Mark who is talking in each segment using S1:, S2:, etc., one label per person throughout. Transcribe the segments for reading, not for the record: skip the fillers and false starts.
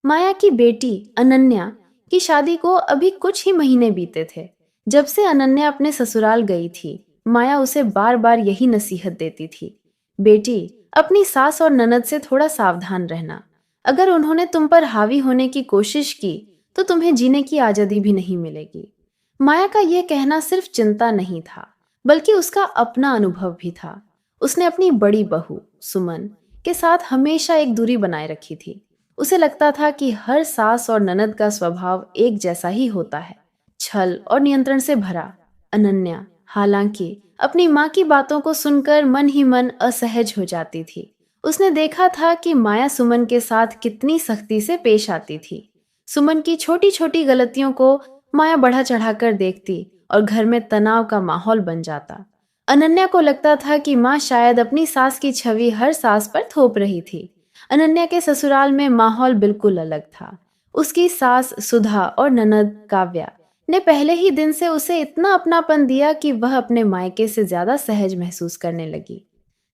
S1: माया की बेटी अनन्या की शादी को अभी कुछ ही महीने बीते थे। जब से अनन्या अपने ससुराल गई थी, माया उसे बार बार यही नसीहत देती थी, बेटी, अपनी सास और ननद से थोड़ा सावधान रहना। अगर उन्होंने तुम पर हावी होने की कोशिश की तो तुम्हें जीने की आजादी भी नहीं मिलेगी। माया का यह कहना सिर्फ चिंता नहीं था, बल्कि उसका अपना अनुभव भी था। उसने अपनी बड़ी बहू सुमन के साथ हमेशा एक दूरी बनाए रखी थी। उसे लगता था कि हर सास और ननद का स्वभाव एक जैसा ही होता है, छल और नियंत्रण से भरा। अनन्या हालांकि अपनी माँ की बातों को सुनकर मन ही मन असहज हो जाती थी। उसने देखा था कि माया सुमन के साथ कितनी सख्ती से पेश आती थी। सुमन की छोटी छोटी गलतियों को माया बढ़ा चढ़ाकर देखती और घर में तनाव का माहौल बन जाता। अनन्या को लगता था कि माँ शायद अपनी सास की छवि हर सास पर थोप रही थी। अनन्या के ससुराल में माहौल बिल्कुल अलग था। उसकी सास सुधा और ननद काव्या ने पहले ही दिन से उसे इतना अपनापन दिया कि वह अपने मायके से ज्यादा सहज महसूस करने लगी।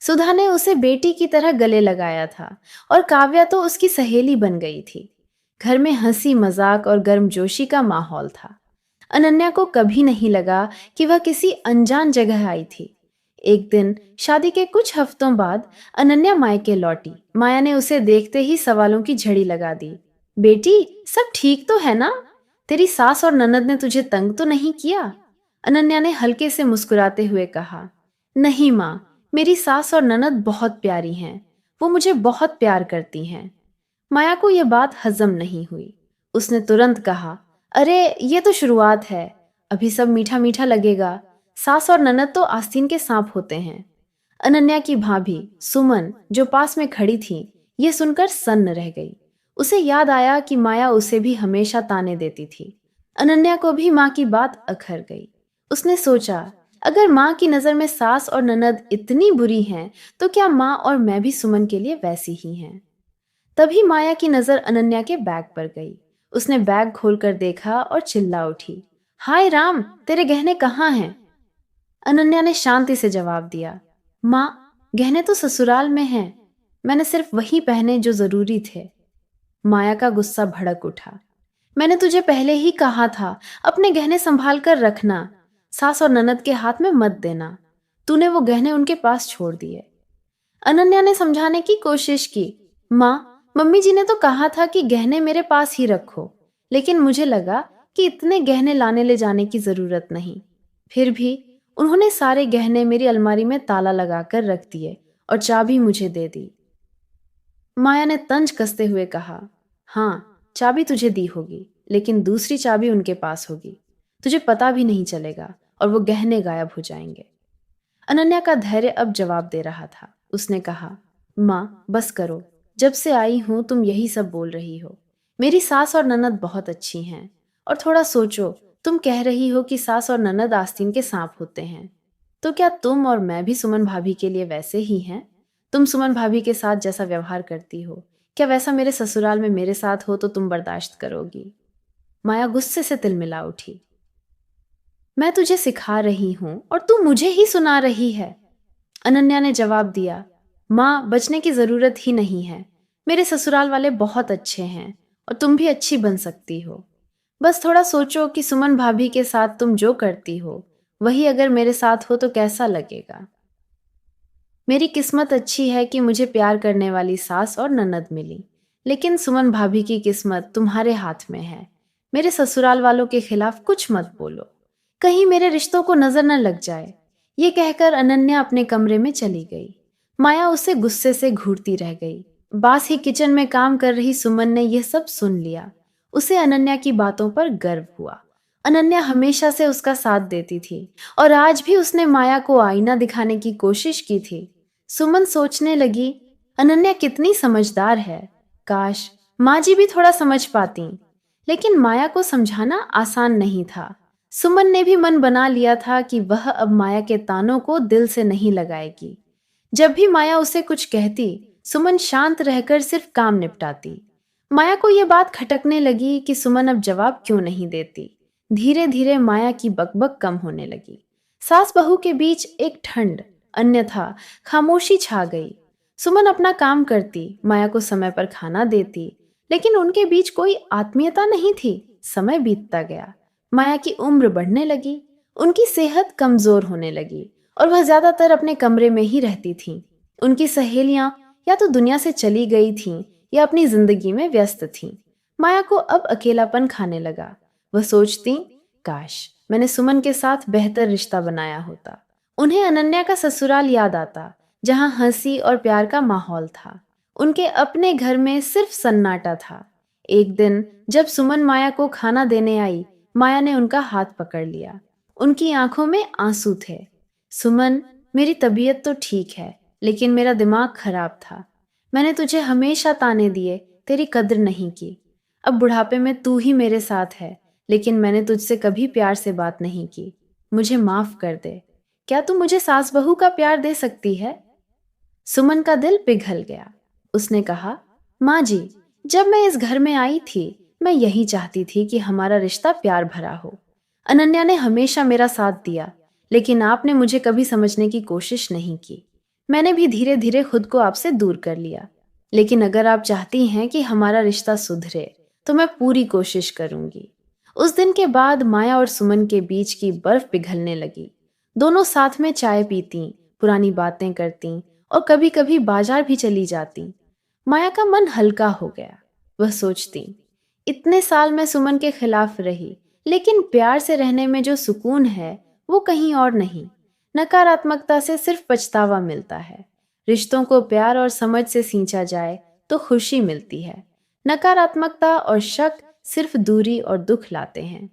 S1: सुधा ने उसे बेटी की तरह गले लगाया था और काव्या तो उसकी सहेली बन गई थी। घर में हंसी मजाक और गर्मजोशी का माहौल था। अनन्या को कभी नहीं लगा कि वह किसी अनजान जगह आई थी। एक दिन शादी के कुछ हफ्तों बाद अनन्या मायके लौटी। माया ने उसे देखते ही सवालों की झड़ी लगा दी। बेटी, सब ठीक तो है ना? तेरी सास और ननद ने तुझे तंग तो नहीं किया? अनन्या ने हल्के से मुस्कुराते हुए कहा। नहीं माँ, मेरी सास और ननद बहुत प्यारी हैं। वो मुझे बहुत प्यार करती हैं। माया को यह बात हजम नहीं हुई। उसने तुरंत कहा, अरे ये तो शुरुआत है, अभी सब मीठा मीठा लगेगा। सास और ननद तो आस्तीन के सांप होते हैं। अनन्या की भाभी सुमन जो पास में खड़ी थी, ये सुनकर सन्न रह गई। उसे याद आया कि माया उसे भी हमेशा ताने देती थी। अनन्या को भी माँ की बात अखर गई। उसने सोचा, अगर माँ की नजर में सास और ननद इतनी बुरी हैं, तो क्या माँ और मैं भी सुमन के लिए वैसी ही हैं? तभी माया की नजर अनन्या के बैग पर गई। उसने बैग खोलकर देखा और चिल्ला उठी, हाय राम, तेरे गहने कहाँ हैं? अनन्या ने शांति से जवाब दिया, माँ, गहने तो ससुराल में हैं। मैंने सिर्फ वही पहने जो जरूरी थे। माया का गुस्सा भड़क उठा। मैंने तुझे पहले ही कहा था, अपने गहने संभाल कर रखना, सास और ननद के हाथ में मत देना। तूने वो गहने उनके पास छोड़ दिए। अनन्या ने समझाने की कोशिश की, माँ, मम्मी जी ने तो कहा था कि गहने मेरे पास ही रखो, लेकिन मुझे लगा कि इतने गहने लाने ले जाने की जरूरत नहीं। फिर भी उन्होंने सारे गहने मेरी अलमारी में ताला लगाकर रख दिए और चाबी मुझे दे दी। माया ने तंज कसते हुए कहा, हाँ, चाबी तुझे दी होगी, लेकिन दूसरी चाबी उनके पास होगी। तुझे पता भी नहीं चलेगा और वो गहने गायब हो जाएंगे। अनन्या का धैर्य अब जवाब दे रहा था। उसने कहा, माँ, बस करो, जब से आई हूं तुम यही सब बोल रही हो। मेरी सास और ननद बहुत अच्छी हैं। और थोड़ा सोचो, तुम कह रही हो कि सास और ननद आस्तीन के सांप होते हैं, तो क्या तुम और मैं भी सुमन भाभी के लिए वैसे ही हैं? तुम सुमन भाभी के साथ जैसा व्यवहार करती हो, क्या वैसा मेरे ससुराल में मेरे साथ हो तो तुम बर्दाश्त करोगी? माया गुस्से से तिलमिला उठी। मैं तुझे सिखा रही हूं और तू मुझे ही सुना रही है। अनन्या ने जवाब दिया, माँ, बचने की जरूरत ही नहीं है। मेरे ससुराल वाले बहुत अच्छे हैं और तुम भी अच्छी बन सकती हो। बस थोड़ा सोचो कि सुमन भाभी के साथ तुम जो करती हो, वही अगर मेरे साथ हो तो कैसा लगेगा। मेरी किस्मत अच्छी है कि मुझे प्यार करने वाली सास और ननद मिली, लेकिन सुमन भाभी की किस्मत तुम्हारे हाथ में है। मेरे ससुराल वालों के खिलाफ कुछ मत बोलो, कहीं मेरे रिश्तों को नजर न लग जाए। ये कहकर अनन्या अपने कमरे में चली गई। माया उसे गुस्से से घूरती रह गई। पास ही किचन में काम कर रही सुमन ने यह सब सुन लिया। उसे अनन्या की बातों पर गर्व हुआ। अनन्या हमेशा से उसका साथ देती थी और आज भी उसने माया को आईना दिखाने की कोशिश की थी। सुमन सोचने लगी, अनन्या कितनी समझदार है, काश माँ जी भी थोड़ा समझ पाती। लेकिन माया को समझाना आसान नहीं था। सुमन ने भी मन बना लिया था कि वह अब माया के तानों को दिल से नहीं लगाएगी। जब भी माया उसे कुछ कहती, सुमन शांत रहकर सिर्फ काम निपटाती। माया को यह बात खटकने लगी कि सुमन अब जवाब क्यों नहीं देती। धीरे धीरे माया की बकबक कम होने लगी। सास बहू के बीच एक ठंड, अन्यथा खामोशी छा गई। सुमन अपना काम करती, माया को समय पर खाना देती, लेकिन उनके बीच कोई आत्मीयता नहीं थी। समय बीतता गया, माया की उम्र बढ़ने लगी, उनकी सेहत कमजोर होने लगी और वह ज्यादातर अपने कमरे में ही रहती थीं। उनकी सहेलियां या तो दुनिया से चली गई थीं या अपनी जिंदगी में व्यस्त थीं। माया को अब अकेलापन खाने लगा। वह सोचती, काश मैंने सुमन के साथ बेहतर रिश्ता बनाया होता। उन्हें अनन्या का ससुराल याद आता, जहां हंसी और प्यार का माहौल था। उनके अपने घर में सिर्फ सन्नाटा था। एक दिन जब सुमन माया को खाना देने आई, माया ने उनका हाथ पकड़ लिया। उनकी आंखों में आंसू थे। सुमन, मेरी तबीयत तो ठीक है, लेकिन मेरा दिमाग खराब था। मैंने तुझे हमेशा ताने दिए, तेरी कद्र नहीं की। अब बुढ़ापे में तू ही मेरे साथ है, लेकिन मैंने तुझसे कभी प्यार से बात नहीं की। मुझे माफ कर दे। क्या तू मुझे सास बहू का प्यार दे सकती है? सुमन का दिल पिघल गया। उसने कहा, माँ जी, जब मैं इस घर में आई थी, मैं यही चाहती थी कि हमारा रिश्ता प्यार भरा हो। अनन्या ने हमेशा मेरा साथ दिया, लेकिन आपने मुझे कभी समझने की कोशिश नहीं की। मैंने भी धीरे धीरे खुद को आपसे दूर कर लिया। लेकिन अगर आप चाहती हैं कि हमारा रिश्ता सुधरे, तो मैं पूरी कोशिश करूंगी। उस दिन के बाद माया और सुमन के बीच की बर्फ पिघलने लगी। दोनों साथ में चाय पीती, पुरानी बातें करती और कभी कभी बाजार भी चली जाती। माया का मन हल्का हो गया। वह सोचती, इतने साल मैं सुमन के खिलाफ रही, लेकिन प्यार से रहने में जो सुकून है वो कहीं और नहीं। नकारात्मकता से सिर्फ पछतावा मिलता है। रिश्तों को प्यार और समझ से सींचा जाए तो खुशी मिलती है। नकारात्मकता और शक सिर्फ दूरी और दुख लाते हैं।